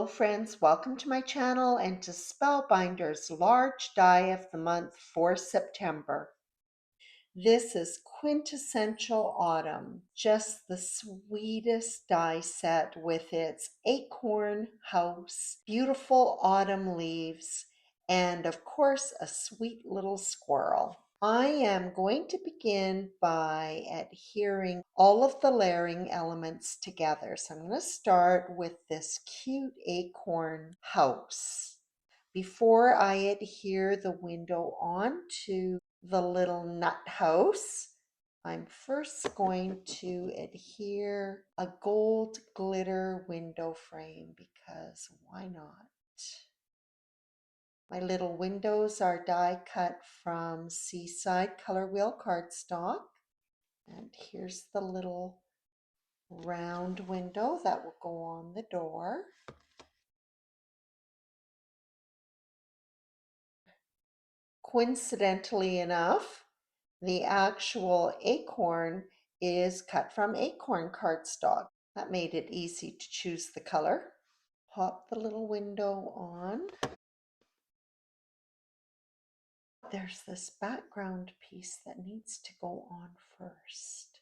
friends, welcome to my channel and to Spellbinders Large Die of the Month for September. This is quintessential autumn, just the sweetest die set with its acorn house, beautiful autumn leaves, and of course a sweet little squirrel. I am going to begin by adhering all of the layering elements together. So I'm going to start with this cute acorn house. Before I adhere the window onto the little nut house, I'm first going to adhere a gold glitter window frame because why not? My little windows are die cut from Seaside Color Wheel cardstock. And here's the little round window that will go on the door. Coincidentally enough, the actual acorn is cut from acorn cardstock. That made it easy to choose the color. Pop the little window on. There's this background piece that needs to go on first.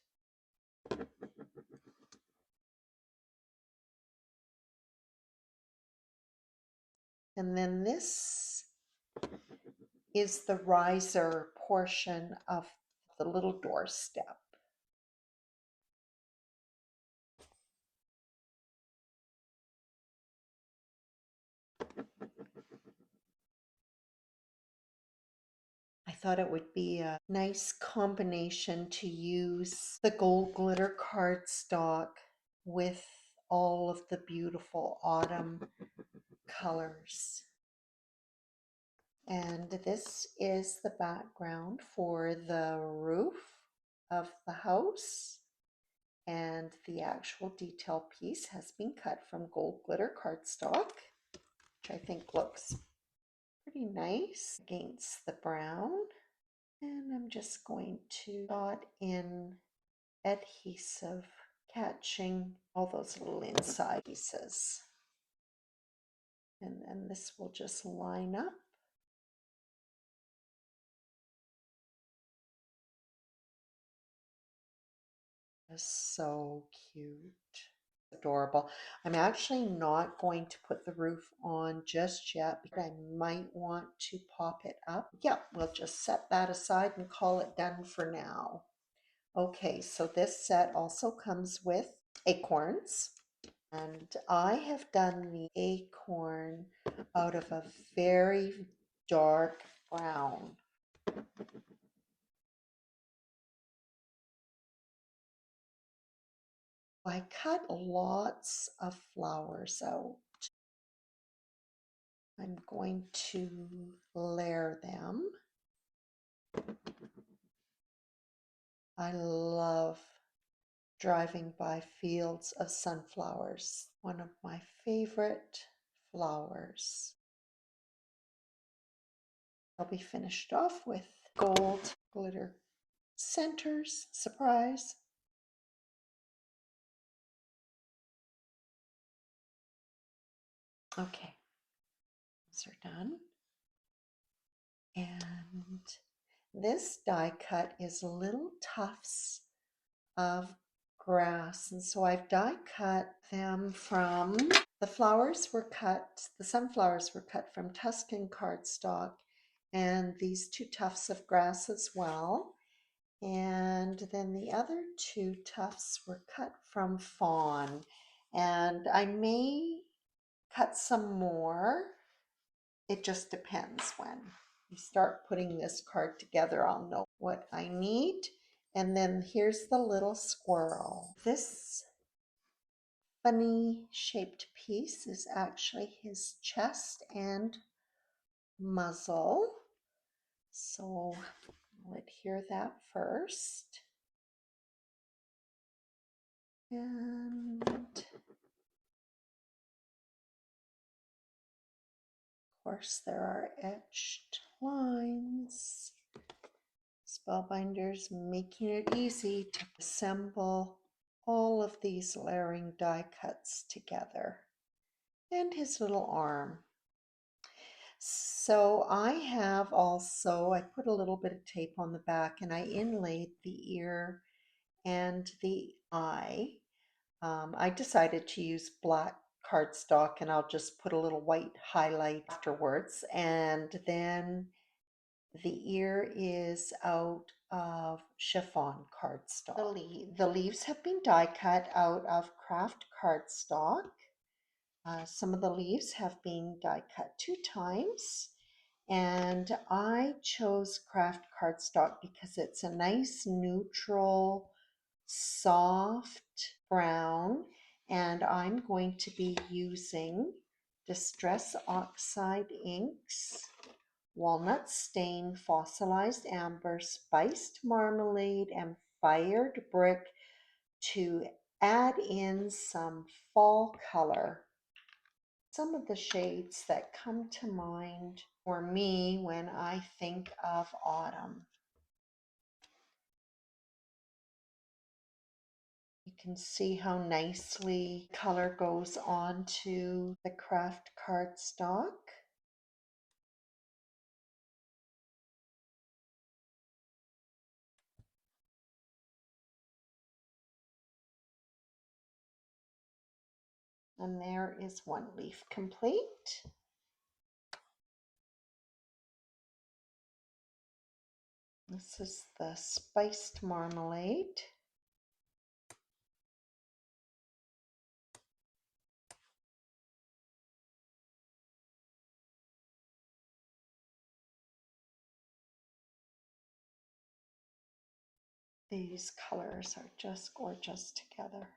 And then this is the riser portion of the little doorstep. I thought it would be a nice combination to use the gold glitter cardstock with all of the beautiful autumn colors. And this is the background for the roof of the house. And the actual detail piece has been cut from gold glitter cardstock, which I think looks pretty nice against the brown. And I'm just going to dot in adhesive, catching all those little inside pieces. And then this will just line up. So cute. Adorable. I'm actually not going to put the roof on just yet because I might want to pop it up. Yeah, we'll just set that aside and call it done for now. Okay, so this set also comes with acorns. And I have done the acorn out of a very dark brown. I cut lots of flowers out. I'm going to layer them. I love driving by fields of sunflowers, one of my favorite flowers. I'll be finished off with gold glitter centers, surprise. Okay, those are done. And this die cut is little tufts of grass. And so I've die cut them from, the flowers were cut, the sunflowers were cut from Tuscan cardstock, and these two tufts of grass as well. And then the other two tufts were cut from fawn. And I may cut some more. It just depends when you start putting this card together. I'll know what I need. And then here's the little squirrel. This funny shaped piece is actually his chest and muzzle. So I'll adhere that first. And of course there are etched lines. Spellbinders making it easy to assemble all of these layering die cuts together. and his little arm. So I put a little bit of tape on the back and I inlaid the ear and the eye. I decided to use black cardstock and I'll just put a little white highlight afterwards. And then the ear is out of chiffon cardstock. The leaves have been die cut out of craft cardstock. Some of the leaves have been die cut 2 times. And I chose craft cardstock because it's a nice neutral, soft brown. And I'm going to be using Distress Oxide inks, walnut stain, fossilized amber, spiced marmalade, and fired brick to add in some fall color. Some of the shades that come to mind for me when I think of autumn. You can see how nicely color goes onto the craft cardstock. And there is one leaf complete. This is the spiced marmalade. These colors are just gorgeous together.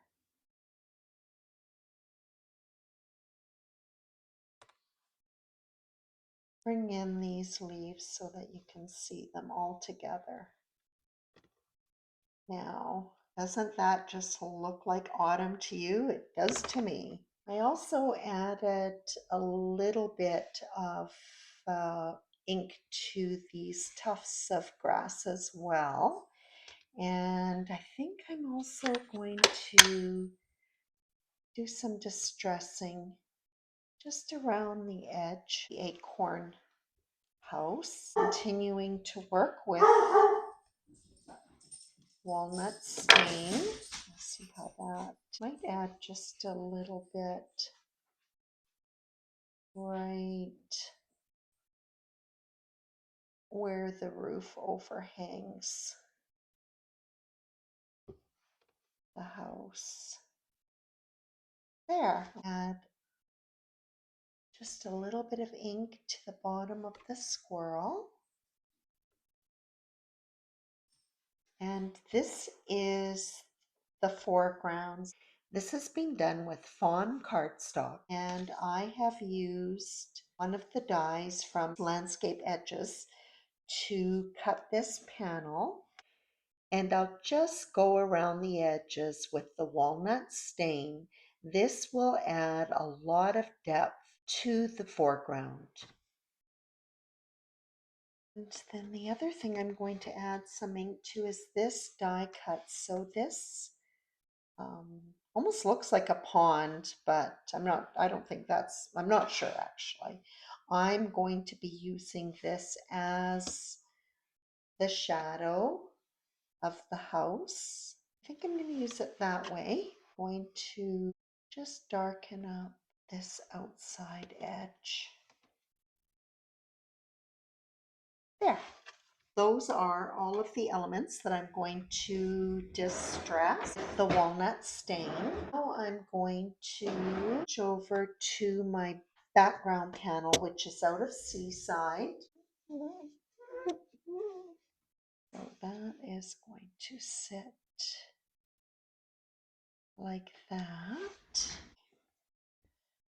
Bring in these leaves so that you can see them all together. Now, doesn't that just look like autumn to you? It does to me. I also added a little bit of ink to these tufts of grass as well. And I think I'm also going to do some distressing just around the edge, the acorn house. Continuing to work with walnut stain. Let's see how that might add just a little bit right where the roof overhangs the house. There. Add just a little bit of ink to the bottom of the squirrel. And this is the foreground. This has been done with fawn cardstock, and I have used one of the dies from Landscape Edges to cut this panel, and I'll just go around the edges with the walnut stain. This will add a lot of depth to the foreground. And then the other thing I'm going to add some ink to is this die cut. So this almost looks like a pond, but I'm not sure actually. I'm going to be using this as the shadow of the house. I think I'm going to use it that way. I'm going to just darken up this outside edge. There. Those are all of the elements that I'm going to distress with the walnut stain. Now I'm going to switch over to my background panel, which is out of Seaside. So that is going to sit like that.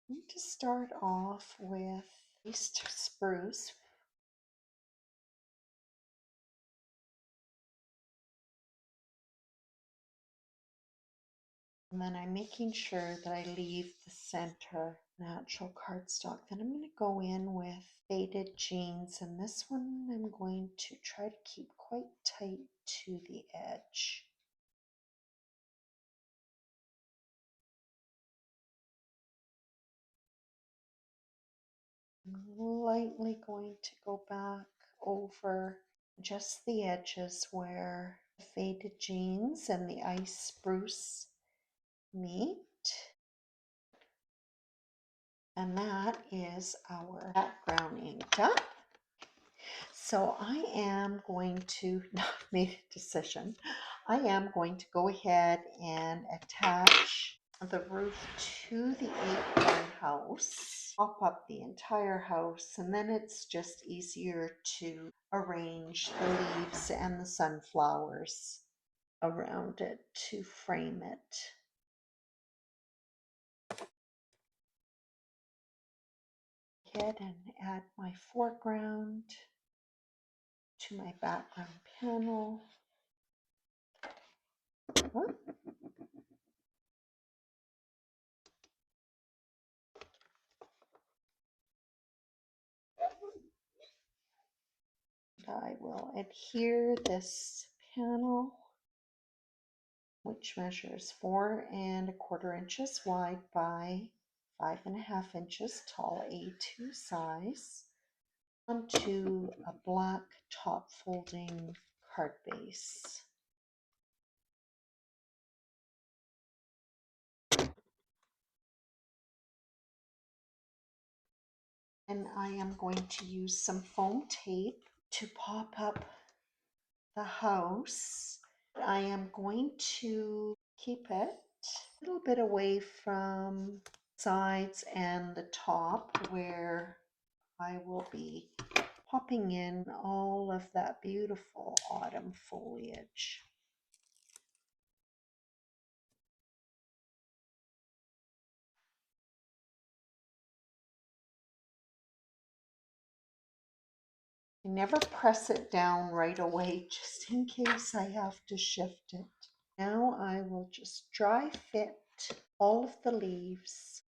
I'm going to start off with East Spruce. And then I'm making sure that I leave the center natural cardstock. Then I'm going to go in with faded jeans, and this one I'm going to try to keep quite tight to the edge. I'm lightly going to go back over just the edges where the faded jeans and the ice spruce meet. And that is our background inked up. So I am going to, now I've made a decision, I am going to go ahead and attach the roof to the acorn house, pop up the entire house, and then it's just easier to arrange the leaves and the sunflowers around it to frame it. Ahead and add my foreground to my background panel. I will adhere this panel, which measures 4¼ inches wide by 5½ inches tall, A2 size, onto a black top folding card base. And I am going to use some foam tape to pop up the house. I am going to keep it a little bit away from sides and the top where I will be popping in all of that beautiful autumn foliage. I never press it down right away just in case I have to shift it. Now I will just dry fit all of the leaves.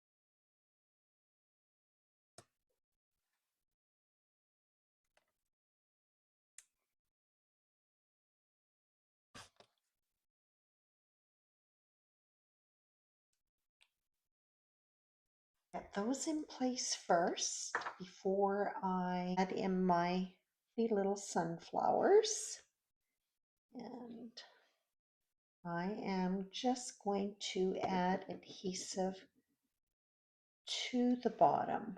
Get those in place first before I add in my little sunflowers. And I am just going to add adhesive to the bottom.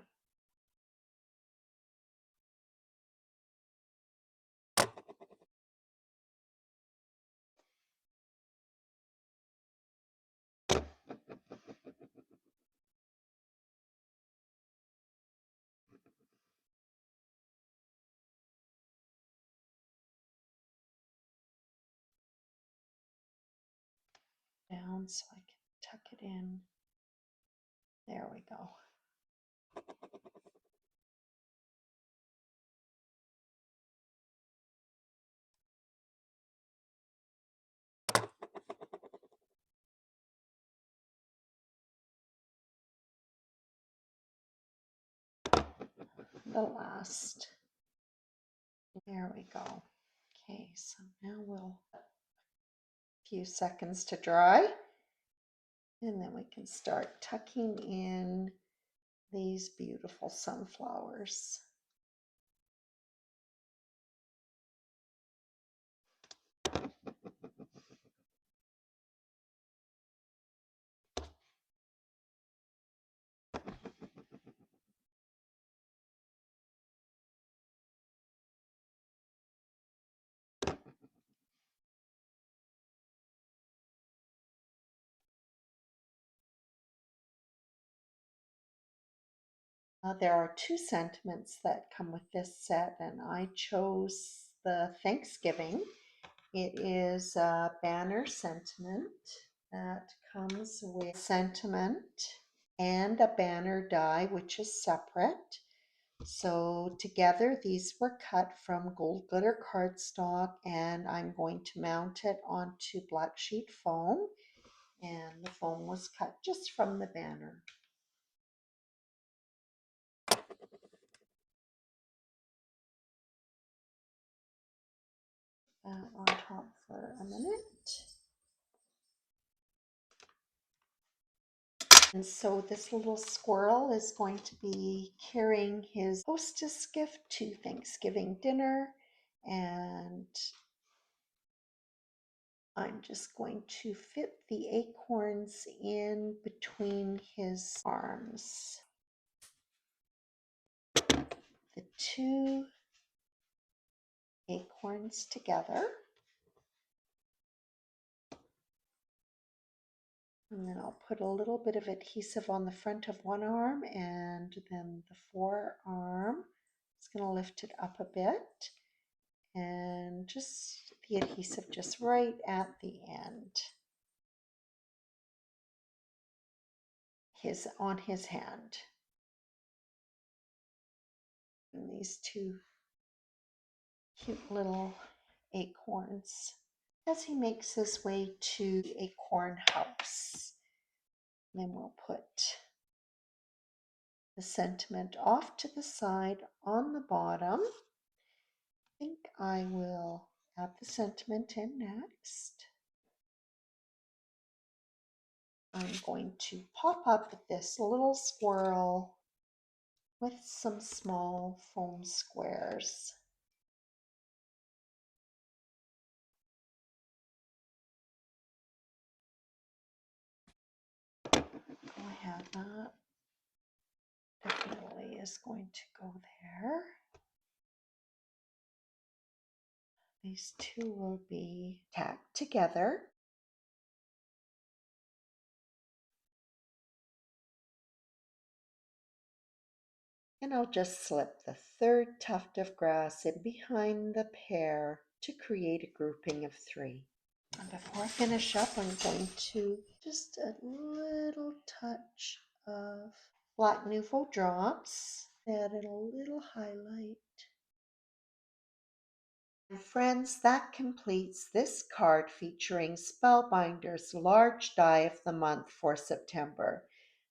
Down so I can tuck it in. There we go. The last. There we go. Okay, so now we'll a few seconds to dry, and then we can start tucking in these beautiful sunflowers. There are two sentiments that come with this set, and I chose the Thanksgiving. It is a banner sentiment that comes with sentiment and a banner die, which is separate. So together these were cut from gold glitter cardstock, and I'm going to mount it onto black sheet foam, and the foam was cut just from the banner. That on top for a minute. And so this little squirrel is going to be carrying his hostess gift to Thanksgiving dinner, and I'm just going to fit the acorns in between his arms. The two acorns together. And then I'll put a little bit of adhesive on the front of one arm and then the forearm. It's going to lift it up a bit and just the adhesive just right at the end. On his hand. And these two cute little acorns as he makes his way to the acorn house. Then we'll put the sentiment off to the side on the bottom. I think I will add the sentiment in next. I'm going to pop up this little squirrel with some small foam squares. Go ahead, that definitely is going to go there. These two will be tacked together. And I'll just slip the third tuft of grass in behind the pair to create a grouping of three. And before I finish up, I'm going to just a little touch of black Nouveau drops, add a little highlight. And friends, that completes this card featuring Spellbinders Large Die of the Month for September.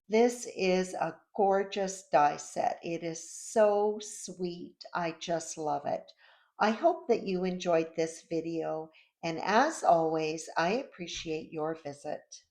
This is a gorgeous die set. It is so sweet. I just love it. I hope that you enjoyed this video, and as always, I appreciate your visit.